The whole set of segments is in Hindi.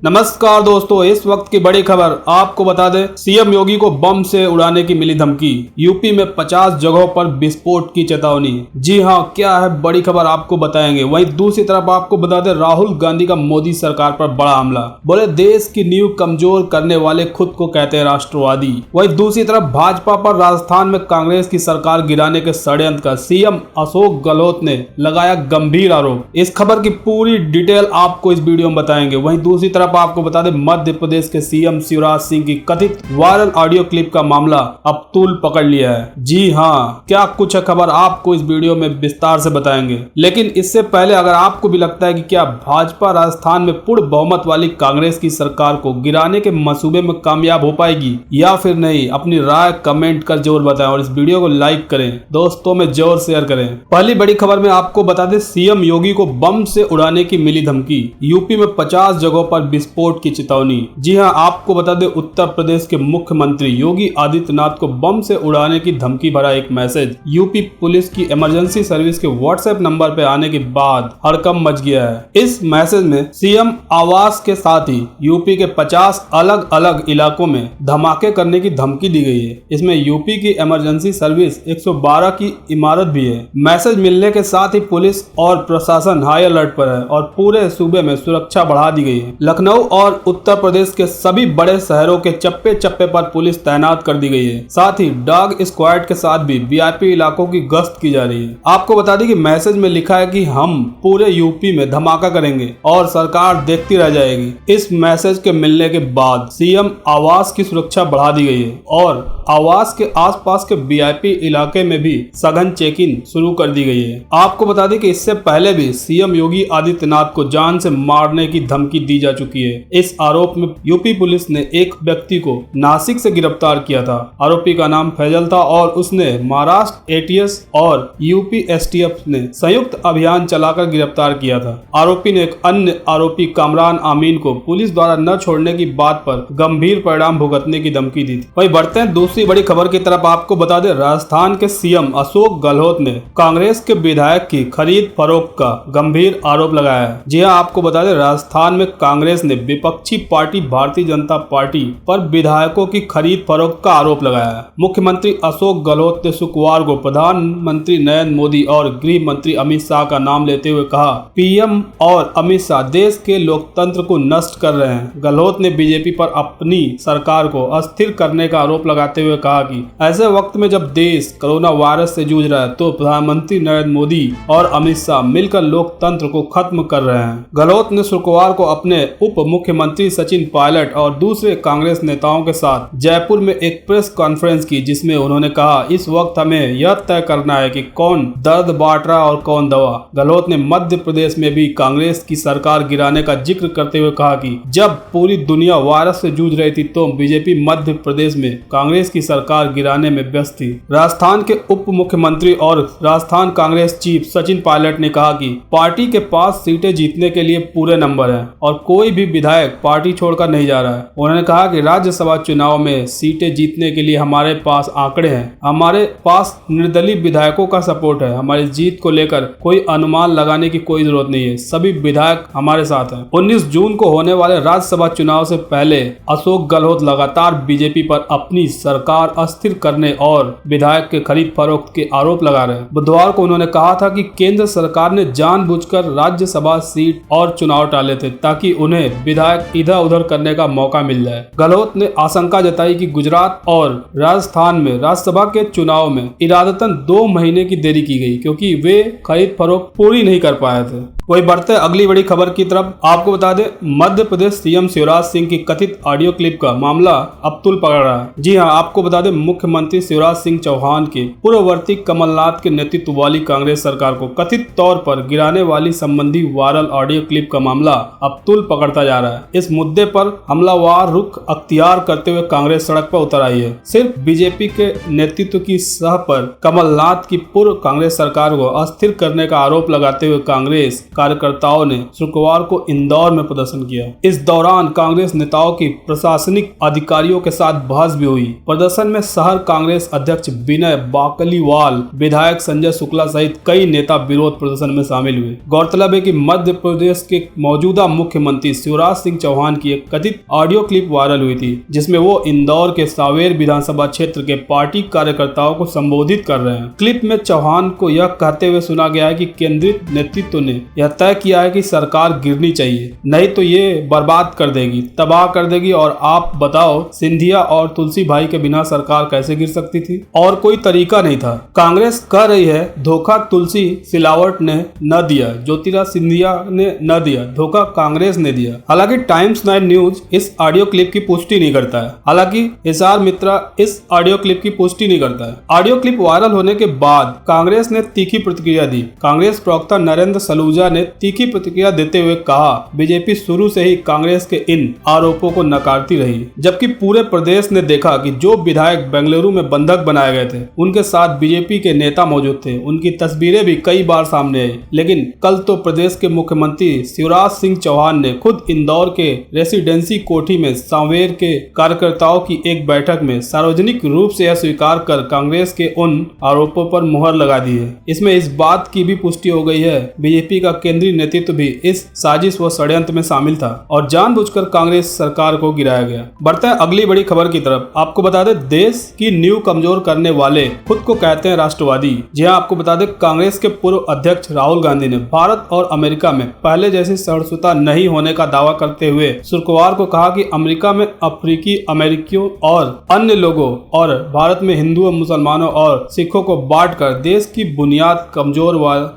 नमस्कार दोस्तों, इस वक्त की बड़ी खबर आपको बता दें। सीएम योगी को बम से उड़ाने की मिली धमकी। यूपी में 50 जगहों पर विस्फोट की चेतावनी। जी हां, क्या है बड़ी खबर आपको बताएंगे। वहीं दूसरी तरफ आपको बता दें, राहुल गांधी का मोदी सरकार पर बड़ा हमला। बोले देश की नींव कमजोर करने वाले खुद को कहते हैं राष्ट्रवादी। वहीं दूसरी तरफ भाजपा पर राजस्थान में कांग्रेस की सरकार गिराने के षड्यंत्र का सीएम अशोक गहलोत ने लगाया गंभीर आरोप। इस खबर की पूरी डिटेल आपको इस वीडियो में बताएंगे। वहीं दूसरी तरफ आपको बता दें, मध्य प्रदेश के सीएम शिवराज सिंह की कथित वायरल ऑडियो क्लिप का मामला अब तूल पकड़ लिया है। जी हां, क्या कुछ है खबर आपको इस वीडियो में विस्तार से बताएंगे। लेकिन इससे पहले अगर आपको भी लगता है कि क्या भाजपा राजस्थान में पूर्ण बहुमत वाली कांग्रेस की सरकार को गिराने के मंसूबे में कामयाब हो पाएगी या फिर नहीं, अपनी राय कमेंट कर जरूर बताएं और इस वीडियो को लाइक करें, दोस्तों में जरूर शेयर करें। पहली बड़ी खबर में आपको बता दें, सीएम योगी को बम से उड़ाने की मिली धमकी। यूपी में 50 जगहों पर विस्फोट की चेतावनी। जी हां, आपको बता दें, उत्तर प्रदेश के मुख्यमंत्री योगी आदित्यनाथ को बम से उड़ाने की धमकी भरा एक मैसेज यूपी पुलिस की इमरजेंसी सर्विस के व्हाट्सएप नंबर पर आने के बाद हड़कंप मच गया है। इस मैसेज में सीएम आवास के साथ ही यूपी के 50 अलग अलग इलाकों में धमाके करने की धमकी दी गई है। इसमें यूपी की इमरजेंसी सर्विस 112 की इमारत भी है। मैसेज मिलने के साथ ही पुलिस और प्रशासन हाई अलर्ट पर है और पूरे सूबे में सुरक्षा बढ़ा दी गई है। लखनऊ और उत्तर प्रदेश के सभी बड़े शहरों के चप्पे चप्पे पर पुलिस तैनात कर दी गई है। साथ ही डॉग स्क्वाड के साथ भी वीआईपी इलाकों की गश्त की जा रही है। आपको बता दें कि मैसेज में लिखा है कि हम पूरे यूपी में धमाका करेंगे और सरकार देखती रह जाएगी। इस मैसेज के मिलने के बाद सीएम आवास की सुरक्षा बढ़ा दी गई है और आवास के आसपास के वीआईपी इलाके में भी सघन चेकिंग शुरू कर दी गई है। आपको बता दें कि इससे पहले भी सीएम योगी आदित्यनाथ को जान से मारने की धमकी दी जा चुकी है। इस आरोप में यूपी पुलिस ने एक व्यक्ति को नासिक से गिरफ्तार किया था। आरोपी का नाम फैजल था और उसने महाराष्ट्र एटीएस और यूपी एसटीएफ ने संयुक्त अभियान चलाकर गिरफ्तार किया था। आरोपी ने एक अन्य आरोपी कामरान आमीन को पुलिस द्वारा न छोड़ने की बात पर गंभीर परिणाम भुगतने की धमकी दी थी। वहीं बढ़ते हैं दूसरी बड़ी खबर की तरफ। आपको बता दें, राजस्थान के सीएम अशोक गहलोत ने कांग्रेस के विधायक की खरीद फरोख्त का गंभीर आरोप लगाया है। जी हां, आपको बता दें, राजस्थान में कांग्रेस ने विपक्षी पार्टी भारतीय जनता पार्टी पर विधायकों की खरीद फरोख्त का आरोप लगाया है। मुख्यमंत्री अशोक गहलोत ने शुक्रवार को प्रधानमंत्री नरेंद्र मोदी और गृह मंत्री अमित शाह का नाम लेते हुए कहा, पीएम और अमित शाह देश के लोकतंत्र को नष्ट कर रहे हैं। गहलोत ने बीजेपी पर अपनी सरकार को अस्थिर करने का आरोप लगाते हुए कहा कि ऐसे वक्त में जब देश कोरोना वायरस से जूझ रहा है तो प्रधानमंत्री नरेंद्र मोदी और अमित शाह मिलकर लोकतंत्र को खत्म कर रहे हैं। गहलोत ने शुक्रवार को अपने उप मुख्यमंत्री सचिन पायलट और दूसरे कांग्रेस नेताओं के साथ जयपुर में एक प्रेस कॉन्फ्रेंस की, जिसमें उन्होंने कहा, इस वक्त हमें यह तय करना है कि कौन दर्द बांट रहा और कौन दवा। गहलोत ने मध्य प्रदेश में भी कांग्रेस की सरकार गिराने का जिक्र करते हुए कहा कि जब पूरी दुनिया वायरस से जूझ रही थी तो बीजेपी मध्य प्रदेश में कांग्रेस की सरकार गिराने में व्यस्त थी। राजस्थान के उप मुख्यमंत्री और राजस्थान कांग्रेस चीफ सचिन पायलट ने कहा कि पार्टी के पास सीटें जीतने के लिए पूरे नंबर हैं और कोई भी विधायक पार्टी छोड़कर नहीं जा रहा है। उन्होंने कहा कि राज्यसभा चुनाव में सीटें जीतने के लिए हमारे पास आंकड़े हैं, हमारे पास निर्दलीय विधायकों का सपोर्ट है। हमारी जीत को लेकर कोई अनुमान लगाने की कोई जरूरत नहीं है, सभी विधायक हमारे साथ हैं। 19 जून को होने वाले राज्यसभा चुनाव से पहले अशोक गहलोत लगातार बीजेपी पर अपनी सरकार अस्थिर करने और विधायक के खरीद फरोख्त के आरोप लगा रहे हैं। बुधवार को उन्होंने कहा था कि केंद्र सरकार ने जानबूझकर राज्यसभा सीट और चुनाव टाले थे ताकि उन्हें विधायक इधर उधर करने का मौका मिल जाए। गहलोत ने आशंका जताई कि गुजरात और राजस्थान में राज्यसभा के चुनाव में इरादतन 2 महीने की देरी की गई क्योंकि वे खरीद फरोख्त पूरी नहीं कर पाए थे। वही बढ़ते अगली बड़ी खबर की तरफ। आपको बता दें, मध्य प्रदेश सीएम शिवराज सिंह की कथित ऑडियो क्लिप का मामला अब तूल पकड़ रहा है। जी हां, आपको बता दें, मुख्यमंत्री शिवराज सिंह चौहान के पूर्ववर्ती कमलनाथ के नेतृत्व वाली कांग्रेस सरकार को कथित तौर पर गिराने वाली संबंधी वायरल ऑडियो क्लिप का मामला अब तूल पकड़ता जा रहा है। इस मुद्दे पर हमलावर रुख अख्तियार करते हुए कांग्रेस सड़क पर उतर आई है। सिर्फ बीजेपी के नेतृत्व की सह पर कमलनाथ की पूर्व कांग्रेस सरकार को अस्थिर करने का आरोप लगाते हुए कांग्रेस कार्यकर्ताओं ने शुक्रवार को इंदौर में प्रदर्शन किया। इस दौरान कांग्रेस नेताओं की प्रशासनिक अधिकारियों के साथ बहस भी हुई। प्रदर्शन में शहर कांग्रेस अध्यक्ष विनय बाकलीवाल, विधायक संजय शुक्ला सहित कई नेता विरोध प्रदर्शन में शामिल हुए। गौरतलब है कि मध्य प्रदेश के मौजूदा मुख्यमंत्री शिवराज सिंह चौहान की एक कथित ऑडियो क्लिप वायरल हुई थी, जिसमें वो इंदौर के सांवेर विधानसभा क्षेत्र के पार्टी कार्यकर्ताओं को संबोधित कर रहे हैं। क्लिप में चौहान को यह कहते हुए सुना गया है कि केंद्रीय नेतृत्व ने यह तय किया है कि सरकार गिरनी चाहिए, नहीं तो ये बर्बाद कर देगी, तबाह कर देगी। और आप बताओ, सिंधिया और तुलसी भाई के बिना सरकार कैसे गिर सकती थी? और कोई तरीका नहीं था। कांग्रेस कह रही है धोखा तुलसी सिलावट ने न दिया, ज्योतिरादित्य सिंधिया ने न दिया, धोखा कांग्रेस ने दिया। हालांकि टाइम्स 9 न्यूज इस ऑडियो क्लिप की पुष्टि नहीं करता है। हालांकि एसआर मित्रा इस ऑडियो क्लिप की पुष्टि नहीं करता है। ऑडियो क्लिप वायरल होने के बाद कांग्रेस ने तीखी प्रतिक्रिया दी। कांग्रेस प्रवक्ता नरेंद्र सलूजा ने तीखी प्रतिक्रिया देते हुए कहा, बीजेपी शुरू से ही कांग्रेस के इन आरोपों को नकारती रही, जबकि पूरे प्रदेश ने देखा कि जो विधायक बेंगलुरु में बंधक बनाए गए थे उनके साथ बीजेपी के नेता मौजूद थे। उनकी तस्वीरें भी कई बार सामने आई। लेकिन कल तो प्रदेश के मुख्यमंत्री शिवराज सिंह चौहान ने खुद इंदौर के रेसिडेंसी कोठी में सांवेर के कार्यकर्ताओं की एक बैठक में सार्वजनिक रूप से यह स्वीकार कर कांग्रेस के उन आरोपों पर मुहर लगा दी है। इसमें इस बात की भी पुष्टि हो गई है बीजेपी का केंद्रीय नेतृत्व भी इस साजिश व षड्यंत्र में शामिल था और जानबूझकर कांग्रेस सरकार को गिराया गया। बढ़ते हैं अगली बड़ी खबर की तरफ। आपको बता दें, देश की नींव कमजोर करने वाले खुद को कहते हैं राष्ट्रवादी। जी हां, आपको बता दें, कांग्रेस के पूर्व अध्यक्ष राहुल गांधी ने भारत और अमेरिका में पहले जैसी सहिष्णुता नहीं होने का दावा करते हुए शुक्रवार को कहा कि अमेरिका में अफ्रीकी अमेरिकियों और अन्य लोगों और भारत में हिंदुओं, मुसलमानों और सिखों को बांटकर देश की बुनियाद कमजोर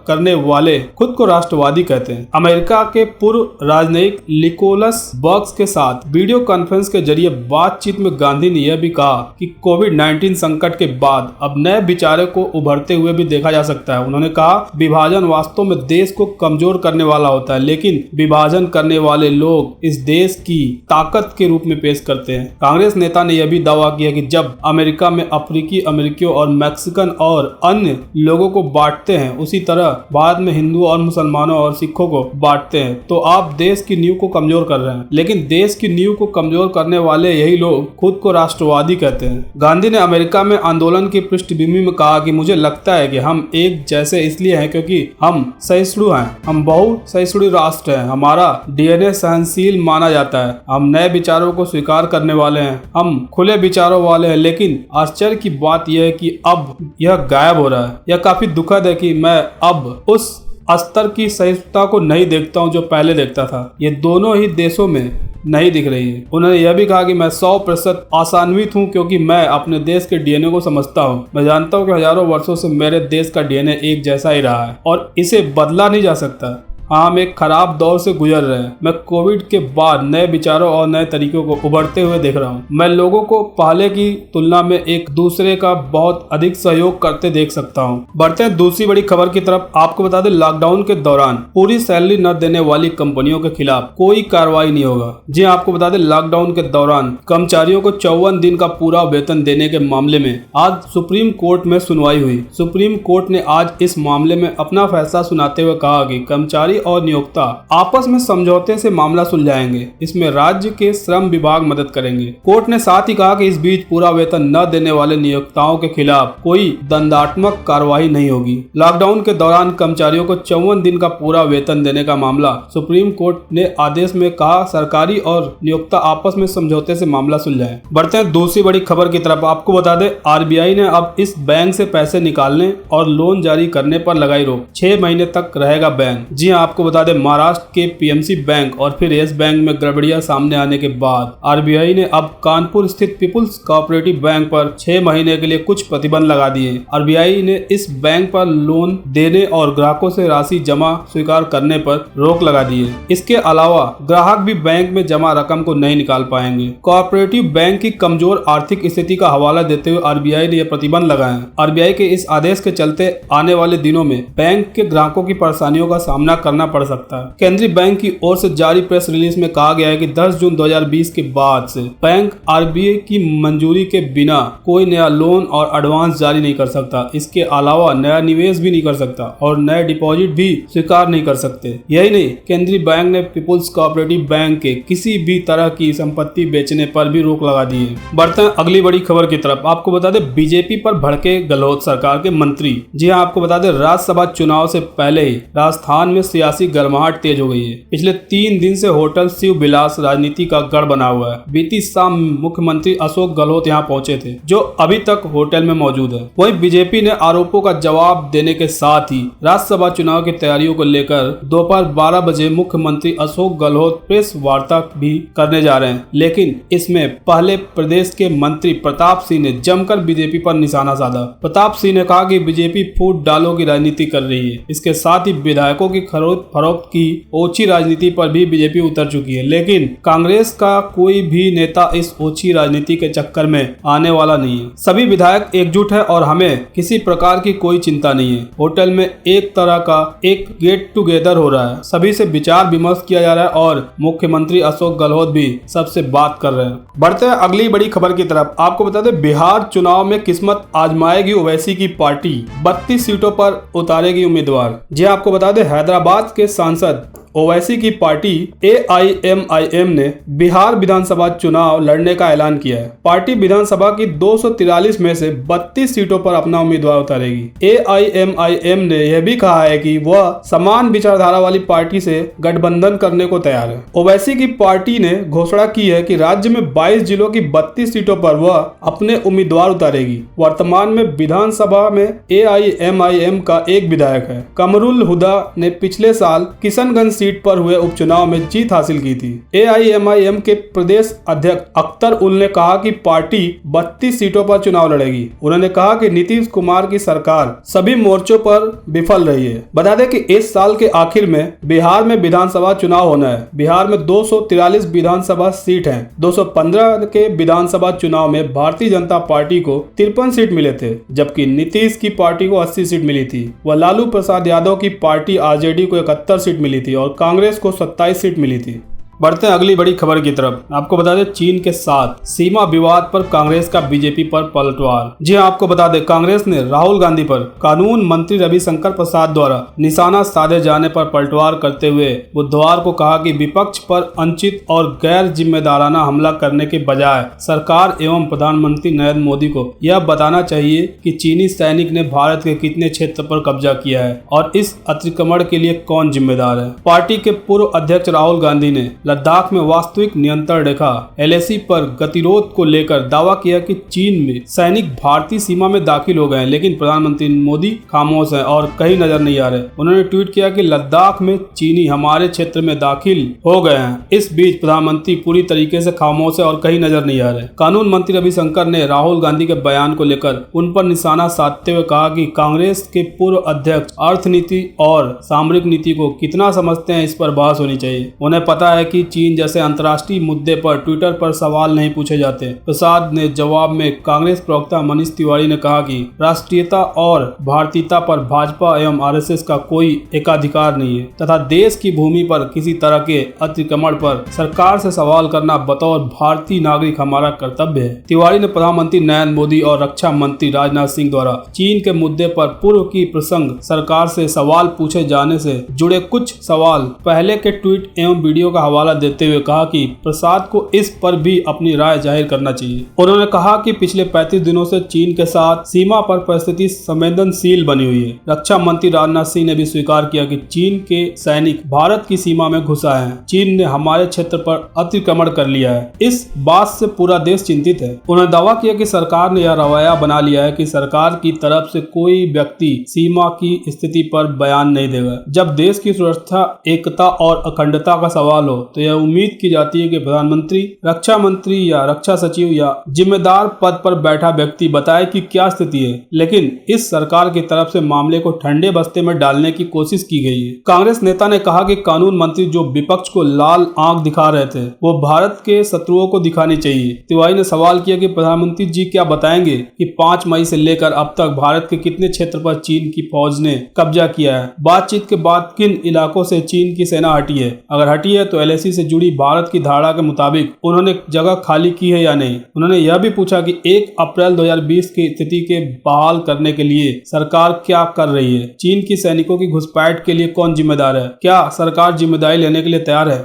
करने वाले खुद को राष्ट्रवादी कहते हैं। अमेरिका के पूर्व राजनयिक निकोलस बर्क्स के साथ वीडियो कॉन्फ्रेंस के जरिए बातचीत में गांधी ने यह भी कहा कि कोविड-19 संकट के बाद अब नए विचारों को उभरते हुए भी देखा जा सकता है। उन्होंने कहा, विभाजन वास्तव में देश को कमजोर करने वाला होता है, लेकिन विभाजन करने वाले लोग इस देश की ताकत के रूप में पेश करते हैं। कांग्रेस नेता ने यह भी दावा किया कि जब अमेरिका में अफ्रीकी अमेरिकियों और मैक्सिकन और अन्य लोगों को बांटते हैं, उसी तरह भारत में हिंदुओं और मुसलमानों और सिखों को बांटते हैं, तो आप देश की नींव को कमजोर कर रहे हैं। लेकिन देश की नींव को कमजोर करने वाले यही लोग खुद को राष्ट्रवादी कहते हैं। गांधी ने अमेरिका में आंदोलन की पृष्ठभूमि में कहा कि मुझे लगता है कि हम एक जैसे इसलिए हैं क्योंकि हम सहिष्णु हैं, हम बहु सहिष्णु राष्ट्र हैं, हमारा डीएनए सहनशील माना जाता है, हम नए विचारों को स्वीकार करने वाले हैं, हम खुले विचारों वाले हैं। लेकिन आश्चर्य की बात यह है कि अब यह गायब हो रहा है। यह काफी दुखद है कि मैं अब उस स्तर की सहिष्णुता को नहीं देखता हूं जो पहले देखता था। ये दोनों ही देशों में नहीं दिख रही है। उन्होंने यह भी कहा कि मैं 100% आशान्वित हूं क्योंकि मैं अपने देश के डीएनए को समझता हूं। मैं जानता हूं कि हजारों वर्षों से मेरे देश का डीएनए एक जैसा ही रहा है और इसे बदला नहीं जा सकता। हाँ, हम एक खराब दौर से गुजर रहे हैं। मैं कोविड के बाद नए विचारों और नए तरीकों को उभरते हुए देख रहा हूँ। मैं लोगों को पहले की तुलना में एक दूसरे का बहुत अधिक सहयोग करते देख सकता हूँ। बढ़ते हैं दूसरी बड़ी खबर की तरफ। आपको बता दें, लॉकडाउन के दौरान पूरी सैलरी न देने वाली कंपनियों के खिलाफ कोई कार्रवाई नहीं होगा। जी आपको बता दें, लॉकडाउन के दौरान कर्मचारियों को 54 दिन का पूरा वेतन देने के मामले में आज सुप्रीम कोर्ट में सुनवाई हुई। सुप्रीम कोर्ट ने आज इस मामले में अपना फैसला सुनाते हुए कहा कि कर्मचारी और नियोक्ता आपस में समझौते से मामला सुलझाएंगे। इसमें राज्य के श्रम विभाग मदद करेंगे। कोर्ट ने साथ ही कहा कि इस बीच पूरा वेतन न देने वाले नियोक्ताओं के खिलाफ कोई दंडात्मक कार्रवाई नहीं होगी। लॉकडाउन के दौरान कर्मचारियों को 54 दिन का पूरा वेतन देने का मामला सुप्रीम कोर्ट ने आदेश में कहा सरकारी और नियोक्ता आपस में समझौते से मामला सुलझाए। बढ़ते हैं दूसरी बड़ी खबर की तरफ। आपको बता दें, आरबीआई ने अब इस बैंक से पैसे निकालने और लोन जारी करने पर लगाई रोक। 6 महीने तक रहेगा बैन। जी आपको बता दें, महाराष्ट्र के पीएमसी बैंक और फिर येस बैंक में गड़बड़ियां सामने आने के बाद आरबीआई ने अब कानपुर स्थित पीपुल्स कोऑपरेटिव बैंक पर 6 महीने के लिए कुछ प्रतिबंध लगा दिए। आरबीआई ने इस बैंक पर लोन देने और ग्राहकों से राशि जमा स्वीकार करने पर रोक लगा दी है। इसके अलावा ग्राहक भी बैंक में जमा रकम को नहीं निकाल पाएंगे। कोऑपरेटिव बैंक की कमजोर आर्थिक स्थिति का हवाला देते हुए आरबीआई ने यह प्रतिबंध लगाए हैं। आरबीआई के इस आदेश के चलते आने वाले दिनों में बैंक के ग्राहकों की परेशानियों का सामना करना करना पड़ सकता है। केंद्रीय बैंक की ओर से जारी प्रेस रिलीज में कहा गया है कि 10 जून 2020 के बाद से बैंक आरबीआई की मंजूरी के बिना कोई नया लोन और एडवांस जारी नहीं कर सकता। इसके अलावा नया निवेश भी नहीं कर सकता और नए डिपॉजिट भी स्वीकार नहीं कर सकते। यही नहीं, केंद्रीय बैंक ने पीपुल्स कोऑपरेटिव बैंक के किसी भी तरह की संपत्ति बेचने पर भी रोक लगा दी है। बढ़ते हैं अगली बड़ी खबर की तरफ। आपको बता दें, बीजेपी पर भड़के गहलोत सरकार के मंत्री। जी हां, आपको बता दें, राज्यसभा चुनाव से पहले ही राजस्थान में सियासी गर्माहट तेज हो गई है। पिछले 3 दिन से होटल शिव विलास राजनीति का गढ़ बना हुआ है। बीती शाम मुख्यमंत्री अशोक गहलोत यहां पहुंचे थे, जो अभी तक होटल में मौजूद है। वहीं बीजेपी ने आरोपों का जवाब देने के साथ ही राज्यसभा चुनाव की तैयारियों को लेकर दोपहर 12 बजे मुख्यमंत्री अशोक गहलोत प्रेस वार्ता भी करने जा रहे हैं। लेकिन इसमें पहले प्रदेश के मंत्री प्रताप सिंह ने जमकर बीजेपी पर निशाना साधा। प्रताप सिंह ने कहा कि बीजेपी फूट डालो की राजनीति कर रही है। इसके साथ ही विधायकों की खरीद फरोख्त की ओछी राजनीति पर भी बीजेपी उतर चुकी है। लेकिन कांग्रेस का कोई भी नेता इस ओछी राजनीति के चक्कर में आने वाला नहीं है। सभी विधायक एकजुट है और हमें किसी प्रकार की कोई चिंता नहीं है। होटल में एक तरह का एक गेट टुगेदर हो रहा है, सभी से विचार विमर्श किया जा रहा है और मुख्यमंत्री अशोक गहलोत भी सबसे बात कर रहे हैं। बढ़ते हैं अगली बड़ी खबर की तरफ। आपको बता दें, बिहार चुनाव में किस्मत आजमाएगी ओवैसी की पार्टी, 32 सीटों पर उतारेगी उम्मीदवार। जी आपको बता दें, हैदराबाद के सांसद ओवैसी की पार्टी AIMIM ने बिहार विधानसभा चुनाव लड़ने का ऐलान किया है। पार्टी विधानसभा की 243 में से 32 सीटों पर अपना उम्मीदवार उतारेगी। AIMIM ने यह भी कहा है कि वह समान विचारधारा वाली पार्टी से गठबंधन करने को तैयार है। ओवैसी की पार्टी ने घोषणा की है कि राज्य में 22 जिलों की 32 सीटों पर वह अपने उम्मीदवार उतारेगी। वर्तमान में विधानसभा में AIMIM का एक विधायक है। कमरुल हुदा ने पिछले साल किशनगंज सीट पर हुए उपचुनाव में जीत हासिल की थी। AIMIM के प्रदेश अध्यक्ष अख्तर उल ने कहा कि पार्टी 32 सीटों पर चुनाव लड़ेगी। उन्होंने कहा कि नीतीश कुमार की सरकार सभी मोर्चों पर विफल रही है। बता दें कि इस साल के आखिर में बिहार में विधानसभा चुनाव होना है। बिहार में 243 विधानसभा सीट हैं। 215 के विधानसभा चुनाव में भारतीय जनता पार्टी को 53 सीट मिले थे, जबकि नीतीश की पार्टी को 80 सीट मिली थी। वह लालू प्रसाद यादव की पार्टी RJD को 71 सीट मिली थी और कांग्रेस को 27 सीट मिली थी। बढ़ते हैं अगली बड़ी खबर की तरफ। आपको बता दें, चीन के साथ सीमा विवाद पर कांग्रेस का बीजेपी पर पलटवार। जी हां, आपको बता दें, कांग्रेस ने राहुल गांधी पर कानून मंत्री रविशंकर प्रसाद द्वारा निशाना साधे जाने पर पलटवार करते हुए बुधवार को कहा कि विपक्ष पर अनुचित और गैर जिम्मेदाराना हमला करने के बजाय सरकार एवं प्रधानमंत्री नरेंद्र मोदी को यह बताना चाहिए कि चीनी सैनिक ने भारत के कितने क्षेत्र पर कब्जा किया है और इस अतिक्रमण के लिए कौन जिम्मेदार है। पार्टी के पूर्व अध्यक्ष राहुल गांधी ने लद्दाख में वास्तविक नियंत्रण रेखा LAC पर गतिरोध को लेकर दावा किया कि चीन में सैनिक भारतीय सीमा में दाखिल हो गए हैं, लेकिन प्रधानमंत्री मोदी खामोश हैं और कहीं नजर नहीं आ रहे। उन्होंने ट्वीट किया कि लद्दाख में चीनी हमारे क्षेत्र में दाखिल हो गए हैं। इस बीच प्रधानमंत्री पूरी तरीके से खामोश है और कहीं नजर नहीं आ रहे। कानून मंत्री रविशंकर ने राहुल गांधी के बयान को लेकर उन पर निशाना साधते हुए कहा कि कांग्रेस के पूर्व अध्यक्ष अर्थनीति और सामरिक नीति को कितना समझते हैं, इस पर बहस होनी चाहिए। उन्हें पता है कि चीन जैसे अंतर्राष्ट्रीय मुद्दे पर ट्विटर पर सवाल नहीं पूछे जाते। प्रसाद ने जवाब में कांग्रेस प्रवक्ता मनीष तिवारी ने कहा कि राष्ट्रीयता और भारतीयता पर भाजपा एवं RSS का कोई एकाधिकार नहीं है तथा देश की भूमि पर किसी तरह के अतिक्रमण पर सरकार से सवाल करना बतौर भारतीय नागरिक हमारा कर्तव्य है। तिवारी ने प्रधानमंत्री नरेंद्र मोदी और रक्षा मंत्री राजनाथ सिंह द्वारा चीन के मुद्दे पर पूर्व की प्रसंग सरकार से सवाल पूछे जाने से जुड़े कुछ सवाल पहले के ट्वीट एवं वीडियो का हवाला देते हुए कहा कि प्रसाद को इस पर भी अपनी राय जाहिर करना चाहिए। उन्होंने कहा कि पिछले 35 दिनों से चीन के साथ सीमा पर परिस्थिति संवेदनशील बनी हुई है। रक्षा मंत्री राजनाथ सिंह ने भी स्वीकार किया कि चीन के सैनिक भारत की सीमा में घुसा है। चीन ने हमारे क्षेत्र पर अतिक्रमण कर लिया है। इस बात से पूरा देश चिंतित है। उन्होंने दावा किया कि सरकार ने यह रवैया बना लिया है कि सरकार की तरफ से कोई व्यक्ति सीमा की स्थिति पर बयान नहीं देगा। जब देश की सुरक्षा, एकता और अखंडता का सवाल हो तो यह उम्मीद की जाती है कि प्रधानमंत्री, रक्षा मंत्री या रक्षा सचिव या जिम्मेदार पद पर बैठा व्यक्ति बताए कि क्या स्थिति है। लेकिन इस सरकार की तरफ से मामले को ठंडे बस्ते में डालने की कोशिश की गई है। कांग्रेस नेता ने कहा कि कानून मंत्री जो विपक्ष को लाल आंख दिखा रहे थे वो भारत के शत्रुओं को दिखानी चाहिए। तिवारी ने सवाल किया कि प्रधानमंत्री जी क्या बताएंगे कि 5 मई से लेकर अब तक भारत के कितने क्षेत्र पर चीन की फौज ने कब्जा किया है। बातचीत के बाद किन इलाकों से चीन की सेना हटी है, अगर हटी है तो LAC से जुड़ी भारत की धारा के मुताबिक उन्होंने जगह खाली की है या नहीं। उन्होंने यह भी पूछा कि 1 अप्रैल 2020 की स्थिति के बहाल करने के लिए सरकार क्या कर रही है। चीन की सैनिकों की घुसपैठ के लिए कौन जिम्मेदार है, क्या सरकार जिम्मेदारी लेने के लिए तैयार है।